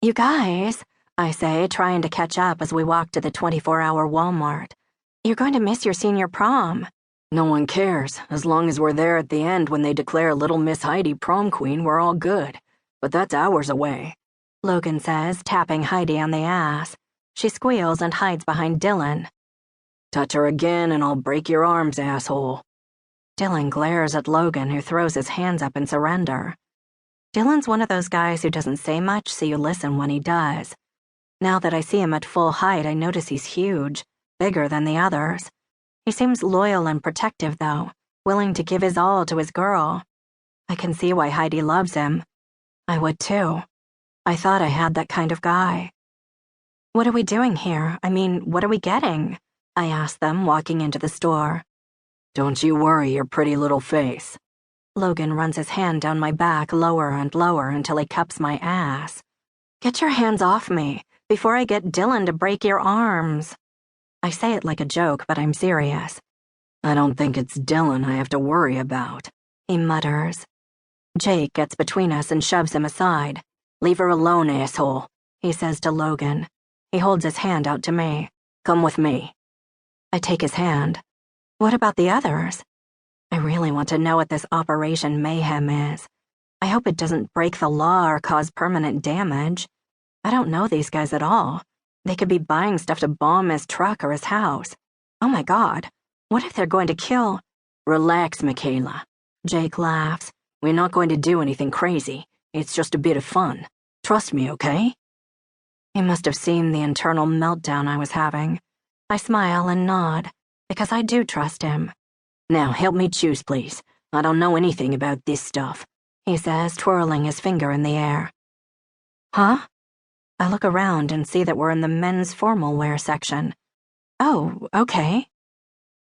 You guys, I say, trying to catch up as we walk to the 24-hour Walmart. You're going to miss your senior prom. No one cares. As long as we're there at the end when they declare Little Miss Heidi prom queen, we're all good. But that's hours away, Logan says, tapping Heidi on the ass. She squeals and hides behind Dylan. Touch her again and I'll break your arms, asshole. Dylan glares at Logan, who throws his hands up in surrender. Dylan's one of those guys who doesn't say much, so you listen when he does. Now that I see him at full height, I notice he's huge, bigger than the others. He seems loyal and protective, though, willing to give his all to his girl. I can see why Heidi loves him. I would too. I thought I had that kind of guy. What are we doing here? I mean, what are we getting? I asked them, walking into the store. Don't you worry your pretty little face. Logan runs his hand down my back lower and lower until he cups my ass. Get your hands off me, before I get Dylan to break your arms. I say it like a joke, but I'm serious. I don't think it's Dylan I have to worry about, he mutters. Jake gets between us and shoves him aside. Leave her alone, asshole, he says to Logan. He holds his hand out to me. Come with me. I take his hand. What about the others? I really want to know what this Operation Mayhem is. I hope it doesn't break the law or cause permanent damage. I don't know these guys at all. They could be buying stuff to bomb his truck or his house. Oh my God, what if they're going to kill? Relax, Mikayla. Jake laughs. We're not going to do anything crazy. It's just a bit of fun. Trust me, okay? He must have seen the internal meltdown I was having. I smile and nod, because I do trust him. Now, help me choose, please. I don't know anything about this stuff, he says, twirling his finger in the air. Huh? I look around and see that we're in the men's formal wear section. Oh, okay.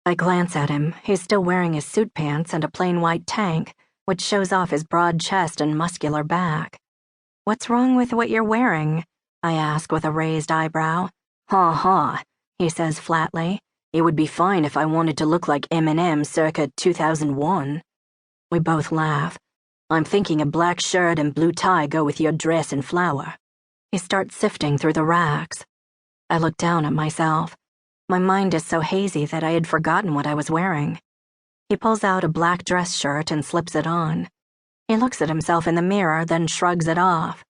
I glance at him. He's still wearing his suit pants and a plain white tank, which shows off his broad chest and muscular back. What's wrong with what you're wearing? I ask with a raised eyebrow. Ha ha, he says flatly. It would be fine if I wanted to look like Eminem circa 2001. We both laugh. I'm thinking a black shirt and blue tie go with your dress and flower. He starts sifting through the racks. I look down at myself. My mind is so hazy that I had forgotten what I was wearing. He pulls out a black dress shirt and slips it on. He looks at himself in the mirror, then shrugs it off.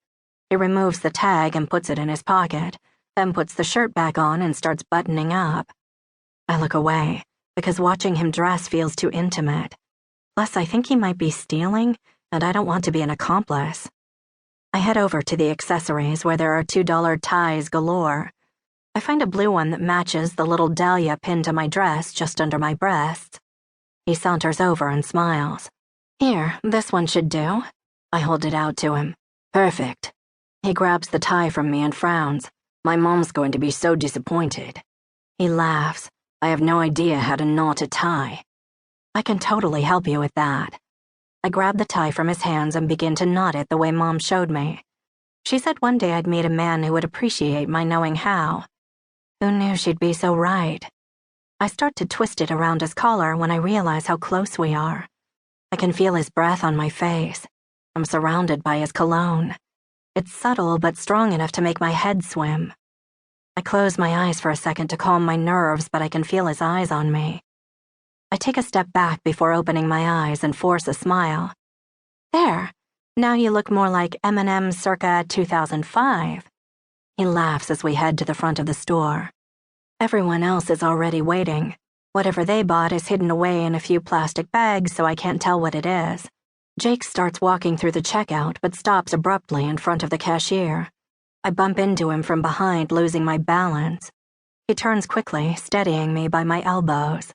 He removes the tag and puts it in his pocket, then puts the shirt back on and starts buttoning up. I look away, because watching him dress feels too intimate. Plus, I think he might be stealing, and I don't want to be an accomplice. I head over to the accessories where there are $2 ties galore. I find a blue one that matches the little dahlia pinned to my dress just under my breasts. He saunters over and smiles. Here, this one should do. I hold it out to him. Perfect. He grabs the tie from me and frowns. My mom's going to be so disappointed. He laughs. I have no idea how to knot a tie. I can totally help you with that. I grab the tie from his hands and begin to knot it the way Mom showed me. She said one day I'd meet a man who would appreciate my knowing how. Who knew she'd be so right? I start to twist it around his collar when I realize how close we are. I can feel his breath on my face. I'm surrounded by his cologne. It's subtle but strong enough to make my head swim. I close my eyes for a second to calm my nerves, but I can feel his eyes on me. I take a step back before opening my eyes and force a smile. There, now you look more like Eminem circa 2005. He laughs as we head to the front of the store. Everyone else is already waiting. Whatever they bought is hidden away in a few plastic bags, so I can't tell what it is. Jake starts walking through the checkout, but stops abruptly in front of the cashier. I bump into him from behind, losing my balance. He turns quickly, steadying me by my elbows.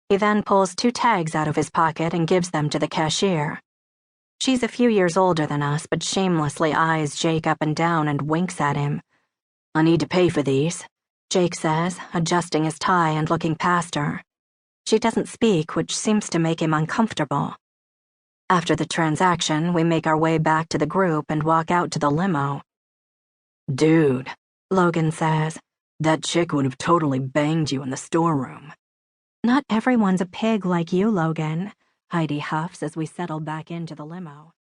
He then pulls 2 tags out of his pocket and gives them to the cashier. She's a few years older than us, but shamelessly eyes Jake up and down and winks at him. I need to pay for these, Jake says, adjusting his tie and looking past her. She doesn't speak, which seems to make him uncomfortable. After the transaction, we make our way back to the group and walk out to the limo. Dude, Logan says, that chick would have totally banged you in the storeroom. Not everyone's a pig like you, Logan, Heidi huffs as we settle back into the limo.